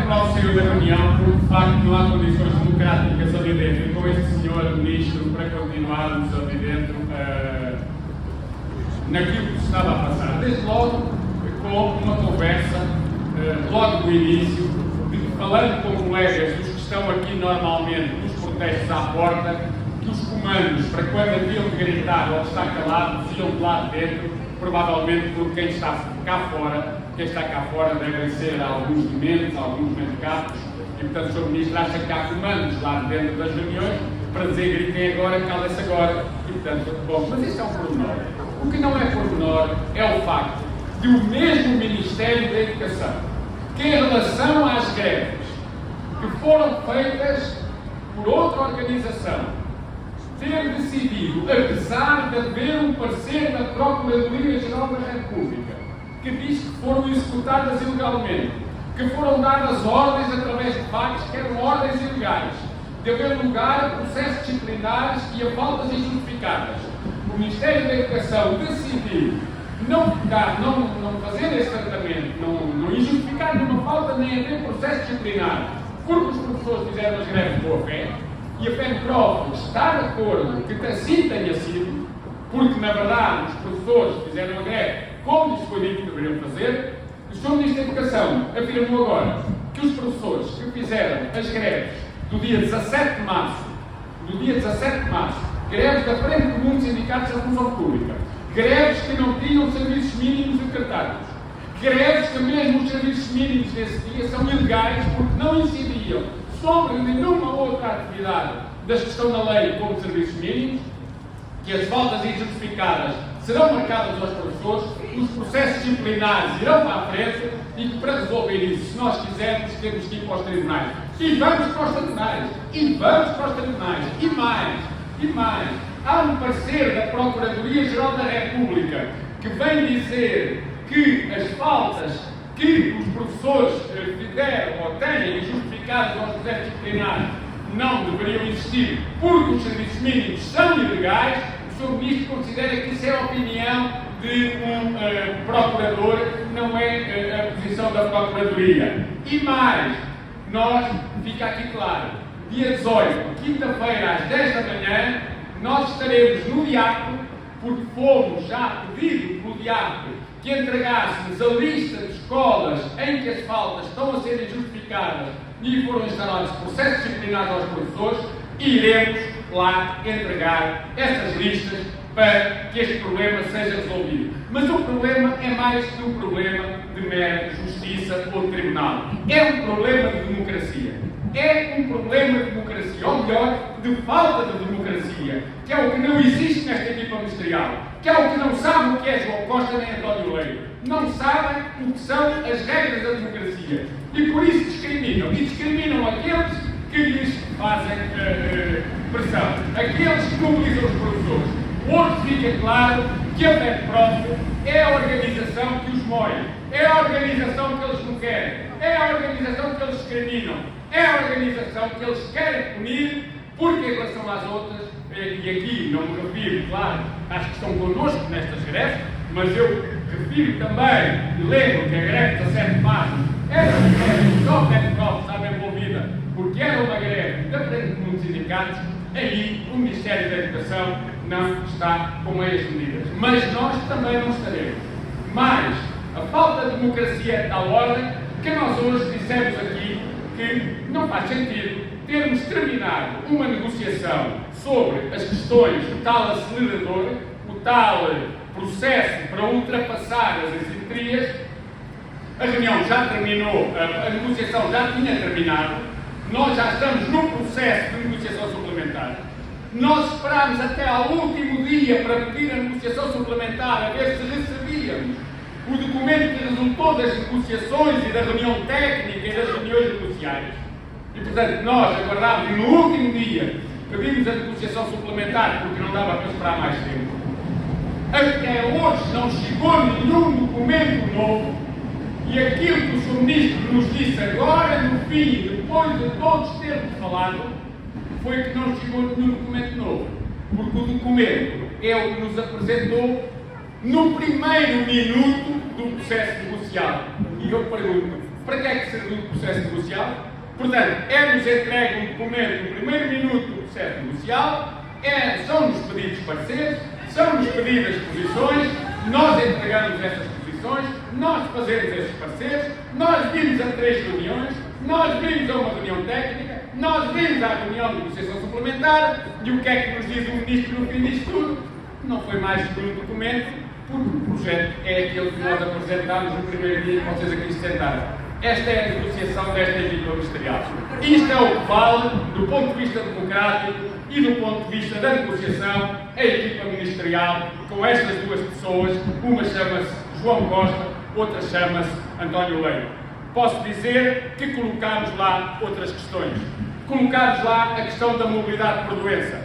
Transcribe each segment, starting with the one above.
Prof saiu da reunião porque de facto não há condições democráticas ali dentro, com este senhor ministro para continuarmos ali dentro naquilo que se estava a passar. Desde logo com uma conversa, logo do início, falando com colegas dos que estão aqui normalmente nos protestos à porta, que os comandos, para quando haviam de gritar ou de estar calados, iam de lá dentro, provavelmente por quem está cá fora devem ser alguns dementos, alguns medicados, e portanto o Sr. Ministro acha que há comandos lá dentro das reuniões para dizer gritem agora, calem-se agora, e portanto, bom, mas isso é um pormenor. O que não é pormenor é o facto de o mesmo Ministério da Educação, que em relação às greves que foram feitas por outra organização, ter decidido, apesar de haver um parecer da Procuradoria-Geral da República, que diz que foram executadas ilegalmente, que foram dadas ordens através de fax, que eram ordens ilegais, de haver lugar a processos disciplinares e a faltas injustificadas. O Ministério da Educação decidiu não fazer esse tratamento, não injustificar nenhuma falta, nem haver processo disciplinar, porque os professores fizeram as greves de boa-fé, e a FENPROF está de acordo que assim tenha sido, porque na verdade os professores fizeram a greve como lhes foi dito que deveriam fazer. O Sr. Ministro da Educação afirmou agora que os professores que fizeram as greves do dia 17 de março, greves da Frente Comum de Sindicatos da Função Pública, greves que não tinham serviços mínimos decretados, greves que mesmo os serviços mínimos desse dia são ilegais porque não incidiam sobre nenhuma outra atividade das que estão na lei como serviços mínimos, que as faltas injustificadas serão marcadas aos professores, os processos disciplinares irão para a frente e que para resolver isso, se nós quisermos, temos que ir para os tribunais. E vamos para os tribunais. E mais. Há um parecer da Procuradoria-Geral da República que vem dizer que as faltas que os professores fizeram ou têm justificadas aos processos disciplinares não deveriam existir porque os serviços mínimos são ilegais. O Sr. Ministro considera que isso é a opinião de um procurador, não é a posição da Procuradoria. E mais, fica aqui claro, dia 18, quinta-feira, às 10 da manhã, nós estaremos no DIAP, porque fomos já pedido pelo DIAP que entregássemos a lista de escolas em que as faltas estão a serem justificadas e foram instalados processos disciplinares aos professores, e iremos lá entregar essas listas para que este problema seja resolvido. Mas o problema é mais que um problema de mera justiça ou de tribunal. É um problema de democracia. Ou melhor, de falta de democracia, que é o que não existe nesta equipa ministerial, que é o que não sabe o que é João Costa nem António Leite. Não sabem o que são as regras da democracia. E por isso discriminam. E discriminam aqueles que lhes fazem pressão. Aqueles que mobilizam os professores. Hoje fica claro que a FENPROF é a organização que os moe. É a organização que eles não querem. É a organização que eles discriminam. É a organização que eles querem punir, porque em relação às outras, e aqui não me refiro, claro, às que estão connosco nestas greves, mas eu refiro também, e lembro que a greve de 17 de março era uma greve que só a FENPROF estava envolvida, porque era uma greve da Frente Comum de Sindicatos. Aí o Ministério da Educação não está com meias medidas. Mas nós também não estaremos. Mas a falta de democracia é de tal ordem que nós hoje dissemos aqui que não faz sentido termos terminado uma negociação sobre as questões do tal acelerador, o tal processo para ultrapassar as assimetrias. A reunião já terminou, a negociação já tinha terminado, nós já estamos no processo de negociação suplementar. Nós esperámos até ao último dia para pedir a negociação suplementar, a ver se recebíamos o documento que resultou das negociações e da reunião técnica e das reuniões negociais. E, portanto, nós aguardámos e no último dia pedimos a negociação suplementar porque não dava para esperar mais tempo. Até hoje não chegou nenhum documento novo e aquilo que o Sr. Ministro nos disse agora, no fim, depois de todos termos falado, foi que não chegou nenhum documento novo. Porque o documento é o que nos apresentou no primeiro minuto do processo negocial. E eu pergunto, Para que é que serve o processo negocial? Portanto, é-nos entregue um documento no primeiro minuto do processo negocial, são-nos pedidos pareceres, são-nos pedidas posições, nós entregamos essas posições, nós fazemos esses pareceres, nós vimos a 3 reuniões, nós vimos a uma reunião técnica, nós vimos a reunião de negociação suplementar, e o que é que nos diz o Ministro no fim disto tudo? Não foi mais que um documento, porque o projeto é aquele que nós apresentámos no primeiro dia que vocês aqui se sentaram. Esta é a negociação desta equipa ministerial. Isto é o que vale, do ponto de vista democrático e do ponto de vista da negociação, a equipa ministerial, com estas duas pessoas, uma chama-se João Costa, outra chama-se António Leite. Posso dizer que colocámos lá outras questões. Colocámos lá a questão da mobilidade por doença.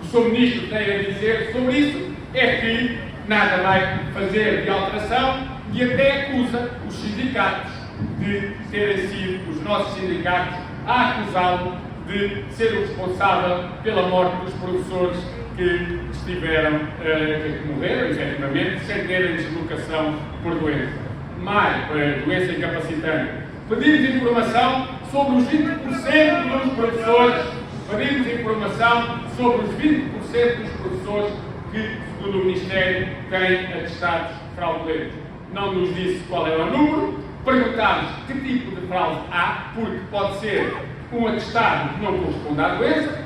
O Sr. Ministro tem a dizer sobre isso é que nada vai fazer de alteração e até acusa os sindicatos de terem sido os nossos sindicatos a acusá-lo de ser o responsável pela morte dos professores que estiveram, que morreram, efetivamente, sem terem deslocação por doença. Mais, doença incapacitante. Pedimos informação sobre os 20% dos professores, pedimos informação sobre os 20% dos professores que, segundo o Ministério, têm atestados fraudulentos. Não nos disse qual era o número. Perguntámos que tipo de fraude há, porque pode ser um atestado que não corresponde à doença,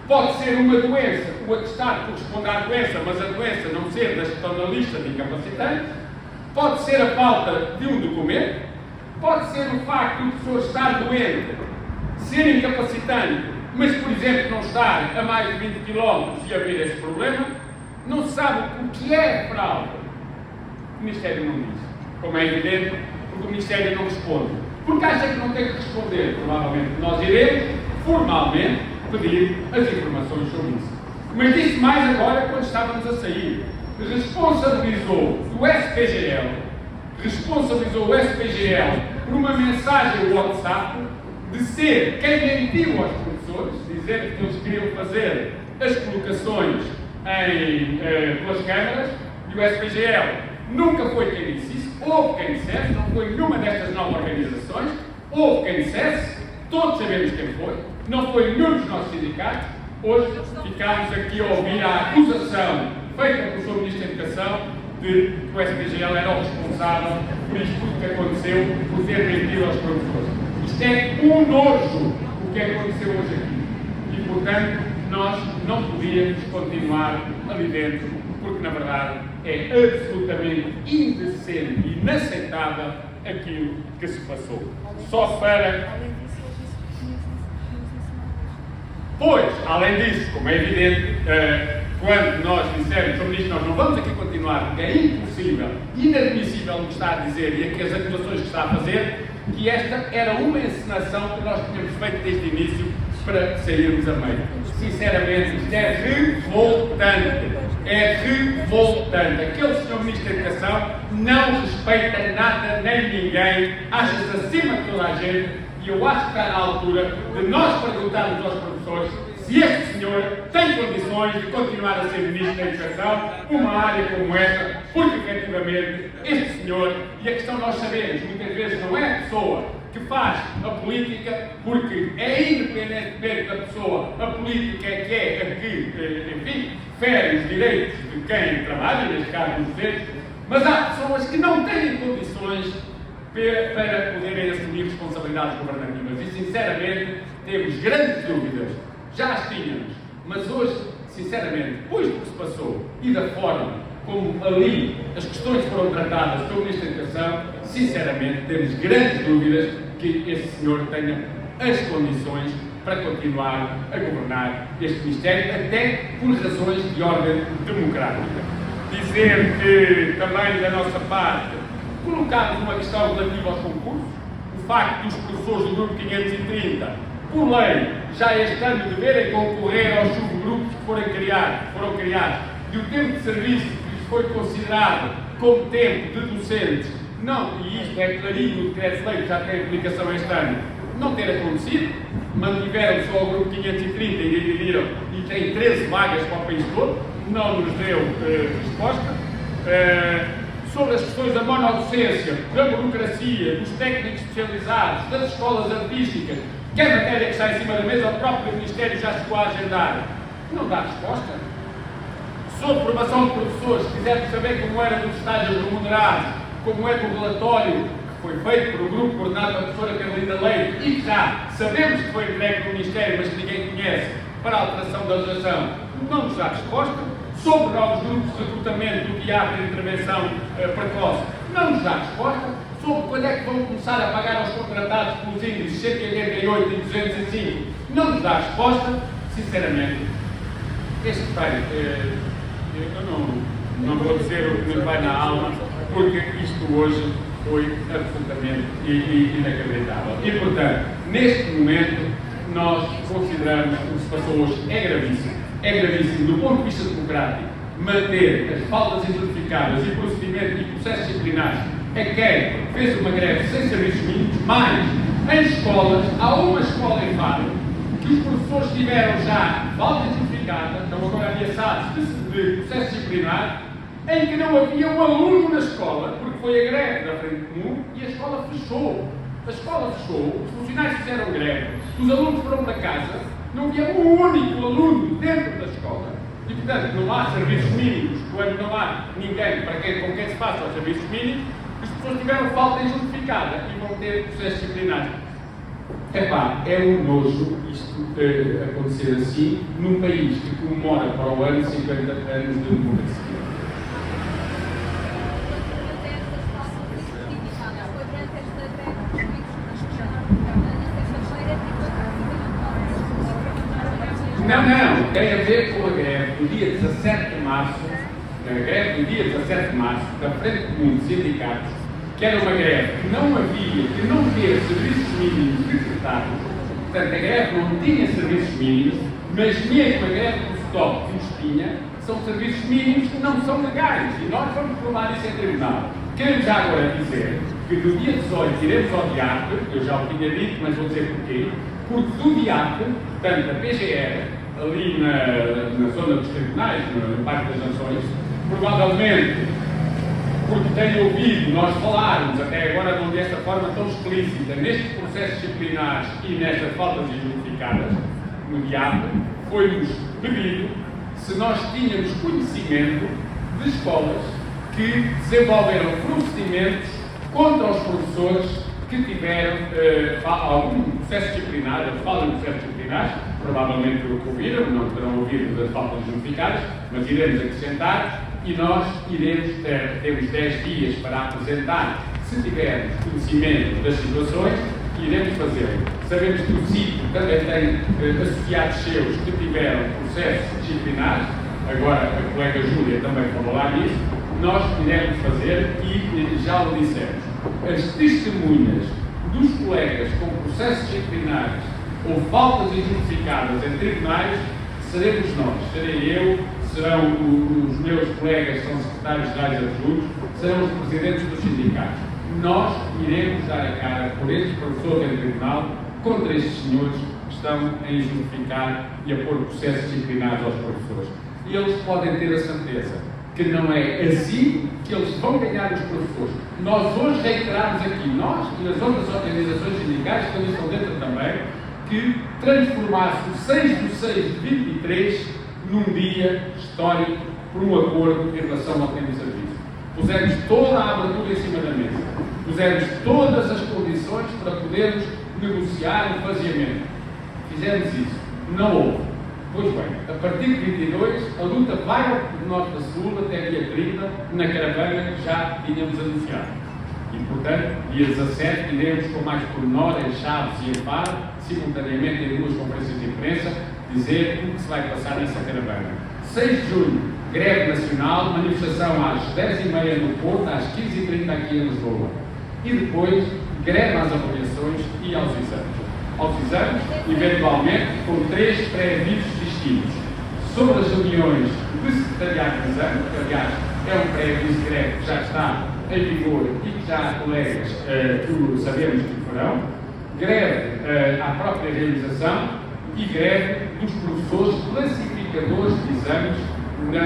pode ser uma doença, o atestado corresponde à doença, mas a doença não ser das que estão na lista de incapacitantes, pode ser a falta de um documento, pode ser o facto de o professor estar doente, ser incapacitante, mas, por exemplo, não estar a mais de 20 km e haver esse problema, não se sabe o que é fraude. O Ministério não diz, como é evidente, porque o Ministério não responde. Porque acha que não tem que responder. Provavelmente nós iremos, formalmente, pedir as informações sobre isso. Mas disse mais agora quando estávamos a sair. Responsabilizou o SPGL por uma mensagem WhatsApp de ser quem mentiu aos professores, dizer que eles queriam fazer as colocações pelas câmaras, e o SPGL nunca foi quem disse isso, houve quem dissesse, não foi nenhuma destas 9 organizações, houve quem dissesse, todos sabemos quem foi, não foi nenhum dos nossos sindicatos. Hoje ficámos aqui a ouvir a acusação feita pelo Sr. Ministro da Educação de que o SPGL era o responsável por isto tudo que aconteceu, por ter mentido aos professores. Isto é um nojo o que aconteceu hoje aqui. E, portanto, nós não podíamos continuar ali dentro, porque, na verdade, é absolutamente indecente e inaceitável aquilo que se passou. Só para... Pois, além disso, como é evidente, quando nós dissermos sobre isto, nós não vamos aqui continuar, porque é impossível, inadmissível o que está a dizer e aqui as acusações que está a fazer, que esta era uma encenação que nós tínhamos feito desde o início para sairmos a meio. Sinceramente, isto é revoltante. É revoltante. Aquele Sr. Ministro da Educação não respeita nada nem ninguém, acha-se acima de toda a gente, e eu acho que está na altura de nós perguntarmos aos professores se este senhor tem condições de continuar a ser Ministro da Educação numa área como esta, porque efetivamente este senhor, e a questão nós sabemos, muitas vezes não é a pessoa que faz a política, porque é independentemente da pessoa, a política é que é a que, enfim, fere os direitos de quem trabalha, neste caso dos docentes, mas há pessoas que não têm condições para poderem assumir responsabilidades governativas e, sinceramente, temos grandes dúvidas. Já as tínhamos, mas hoje, sinceramente, depois do que se passou e da forma como ali as questões foram tratadas pelo Ministro da Educação, sinceramente, temos grandes dúvidas que este senhor tenha as condições para continuar a governar este Ministério, até por razões de ordem democrática. Dizer que, também da nossa parte, colocámos uma questão relativa aos concursos, o facto dos professores do Grupo 530, por lei, já este ano deverem concorrer aos subgrupos que foram criados, e o tempo de serviço que lhes foi considerado como tempo de docentes, não, e isto é clarinho, o decreto-lei já tem aplicação este ano, não ter acontecido, mantiveram só o Grupo 530 e dividiram, e tem 13 vagas para o país todo, não nos deu resposta. sobre as questões da monodocência, da burocracia, dos técnicos especializados, das escolas artísticas, que é matéria que está em cima da mesa, o próprio Ministério já chegou a agendar, não dá resposta. Sobre formação de professores, se quisermos saber como era dos estágios remunerados, como é do relatório que foi feito por um grupo coordenado pela professora Carolina Leite e que já sabemos que foi entregue no Ministério, mas que ninguém conhece, para a alteração da legislação, não nos dá resposta. Sobre novos grupos de recrutamento do teatro de intervenção precoce, não nos dá resposta. Sobre quando é que vão começar a pagar aos contratados pelos índices 188 e 205, não nos dá resposta. Sinceramente, este pai, eu não vou dizer o que me vai na alma, porque isto hoje foi absolutamente inacreditável. E, portanto, neste momento, nós consideramos que o que se passou hoje é gravíssimo. É gravíssimo do ponto de vista democrático manter as faltas injustificadas e procedimentos e processos disciplinares a quem fez uma greve sem serviços mínimos, mas em escolas, há uma escola em Faro que os professores tiveram já falta injustificada, estão agora ameaçados de processo disciplinar, em que não havia um aluno na escola, porque foi a greve da Frente Comum e a escola fechou. A escola fechou, os funcionários fizeram greve, os alunos foram para casa, não havia um único aluno dentro da escola. E, portanto, não há serviços mínimos, quando não há ninguém com quem se faça os serviços mínimos, as pessoas tiveram falta injustificada e vão ter processos disciplinares. Epá, é um nojo isto acontecer assim, num país que comemora para o ano 50 anos de democracia. Não, tem a ver com a greve do dia 17 de março, da Frente Comum de Sindicatos, que era uma greve que não teve serviços mínimos decretados. Portanto, a greve não tinha serviços mínimos, mas mesmo a greve do STOP que os tinha, são serviços mínimos que não são legais, e nós vamos provar isso em tribunal. Quero já agora dizer que do dia 18 iremos ao DIAP, eu já o tinha dito, mas vou dizer porquê, porque do DIAP, portanto, a PGR, ali na zona dos tribunais, no Parque das Nações, provavelmente, porque tenho ouvido nós falarmos, até agora não desta forma tão explícita, nestes processos disciplinares e nestas faltas injustificadas, no DIAP, foi-nos pedido se nós tínhamos conhecimento de escolas que desenvolveram procedimentos contra os professores que tiveram algum processo disciplinar, eles falam de processos disciplinares, provavelmente ouviram, não terão ouvido das faltas justificadas, mas iremos acrescentar e nós temos 10 dias para apresentar, se tivermos conhecimento das situações, iremos fazê-lo. Sabemos que o sítio também tem associados seus que tiveram processos disciplinares, agora a colega Júlia também falou lá nisso, nós iremos fazer e já o dissemos. As testemunhas dos colegas com processos disciplinares ou faltas injustificadas em tribunais, seremos nós, serei eu, serão os meus colegas que são secretários-gerais adjuntos, serão os presidentes dos sindicatos. Nós iremos dar a cara por estes professores em tribunal contra estes senhores que estão a injustificar e a pôr processos disciplinares aos professores. E eles podem ter a certeza que não é assim que eles vão ganhar os professores. Nós hoje reiteramos aqui, nós e as outras organizações sindicais que ali estão dentro também, que transformasse o 6 de 6 de 23 num dia histórico por um acordo em relação ao tempo de serviço. Pusemos toda a abertura em cima da mesa. Pusemos todas as condições para podermos negociar um faseamento. Fizemos isso. Não houve. Pois bem, a partir de 22, a luta vai do norte a sul até dia 30, na caravana que já tínhamos anunciado. E, portanto, dia 17, iremos com mais pormenor em Chaves e em Faro, simultaneamente em duas conferências de imprensa, dizer o que se vai passar nessa caravana. 6 de junho, greve nacional, manifestação às 10h30 no Porto, às 15h30 aqui em Lisboa. E depois, greve às avaliações e aos exames. Aos exames, eventualmente, com 3 pré-avisos distintos. Sobre as reuniões de secretariado de exame, que aliás é um pré-aviso de greve que já está em vigor e que já há colegas que sabemos que farão, greve à própria realização e greve dos professores classificadores de exames na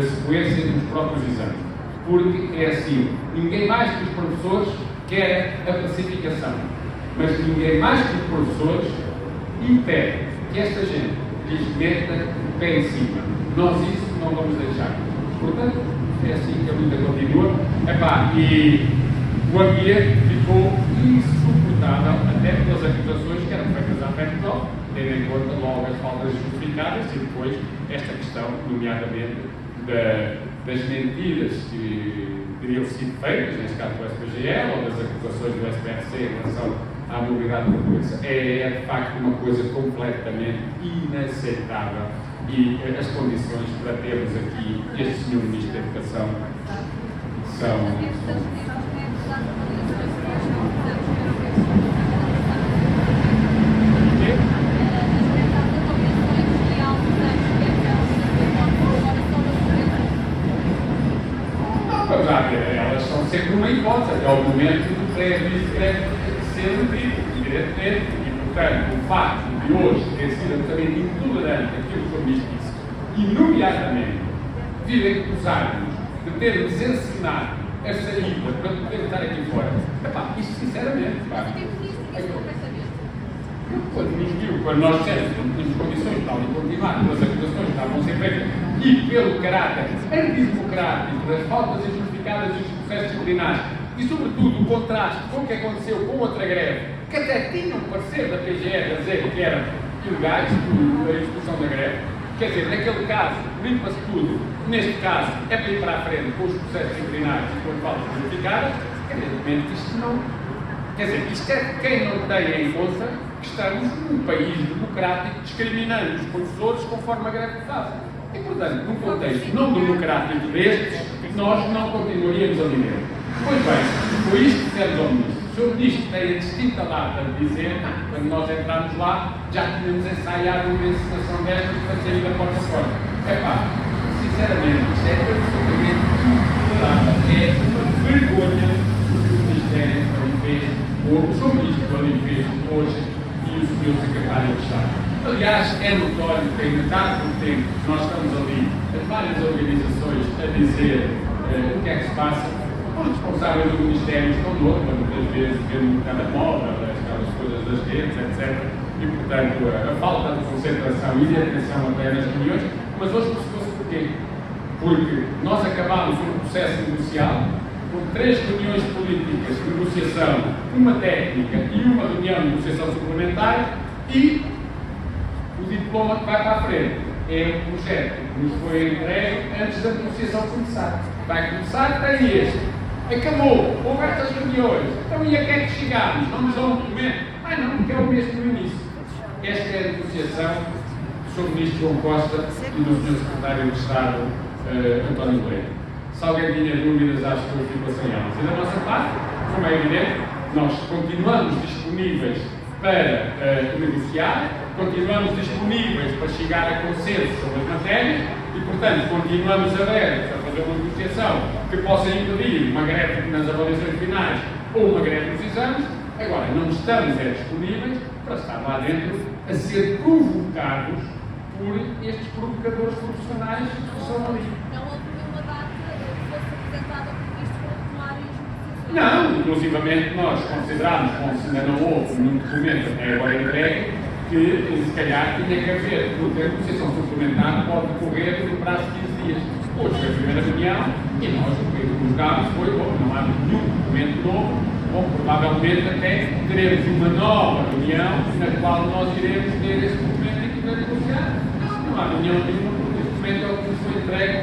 sequência dos próprios exames. Porque é assim, ninguém mais que os professores quer a pacificação, mas ninguém mais que os professores impede que esta gente lhes meta o pé em cima. Nós isso não vamos deixar. Portanto, é assim que a luta continua. E o ambiente ficou insuportável, até pelas acusações que eram feitas à FETCOL, tendo em conta logo as faltas justificadas e depois esta questão, nomeadamente, das mentiras que teriam sido feitas, neste caso do SPGL, ou das acusações do SPRC em relação à mobilidade portuguesa. É de facto uma coisa completamente inaceitável e as condições para termos aqui este Sr. Ministro da Educação são elas são sempre uma hipótese, até ao momento do pré-aviso de ser nutrido, evidentemente, e portanto o facto de hoje ter sido absolutamente intolerante aquilo que o Ministro disse, e nomeadamente virem acusar-nos de termos ensinado a saída para poder estar aqui fora, isto sinceramente, quando nós dissemos que não tínhamos condições de tal e continuar, pelas acusações que estavam a ser feitas e pelo caráter antidemocrático das faltas injustificadas dos processos disciplinares e, sobretudo, o contraste com o que aconteceu com outra greve, que até tinha um parecer da PGR a dizer que eram ilegais, a execução da greve. Quer dizer, naquele caso, limpa-se tudo. Neste caso, é para ir para a frente com os processos disciplinares e com as faltas justificadas. Evidentemente, isto não. Quer dizer, isto é quem não tem em conta que estamos num país democrático discriminando os professores conforme a greve que fazem. E, portanto, num contexto não democrático destes, nós não continuaríamos a viver. Pois bem, foi isto que dissemos ao Ministro. O Sr. Ministro tem a distinta data de dizer, quando nós entramos lá, já tínhamos ensaiado uma encenação destas para sair da porta fora. Sinceramente, isto é absolutamente intolerável. É uma vergonha o que o Ministério fez, ou o Sr. Ministro fez hoje e o Sr. Secretário de Estado. Aliás, é notório que ainda há pouco tempo nós estamos ali, as várias organizações, a dizer o que é que se passa. Os responsáveis do Ministério estão no outro, muitas vezes vendo um telemóvel, aquelas coisas das redes, etc. E, portanto, a falta de concentração e de atenção até nas reuniões, mas hoje percebeu-se porquê? Porque nós acabámos um processo negocial com 3 reuniões políticas de negociação, uma técnica e uma reunião de negociação suplementar e o diploma que vai para a frente. É um projeto que nos foi entregue antes da negociação começar. Vai começar, tem este. Acabou, houve estas reuniões. Então, e a que é que chegámos? Não nos dão um documento? Não, porque é o mesmo no início. Esta é a negociação do Sr. Ministro João Costa e do Sr. Secretário de Estado, António Moreira. Se alguém tinha dúvidas, acho que eu fico sem elas. E da nossa parte, como é evidente, nós continuamos disponíveis para negociar, continuamos disponíveis para chegar a consenso sobre as matérias e, portanto, continuamos abertos a fazer uma negociação que possa impedir uma greve nas avaliações finais ou uma greve nos exames. Agora, não estamos disponíveis para estar lá dentro a ser provocados por estes provocadores profissionais que são ali. Não houve nenhuma data que fosse apresentada por isto para retomarem as negociações? Não, inclusivamente nós consideramos, como se ainda não houve nenhum documento até agora entregue, que se calhar tinha que haver, porque a negociação suplementar pode decorrer no prazo de 15 dias. Hoje foi a primeira reunião e nós o que julgámos foi, não há nenhum documento novo, provavelmente até teremos uma nova reunião na qual nós iremos ter esse documento e poder negociar. Não há reunião nenhuma, porque esse documento é o que nos foi entregue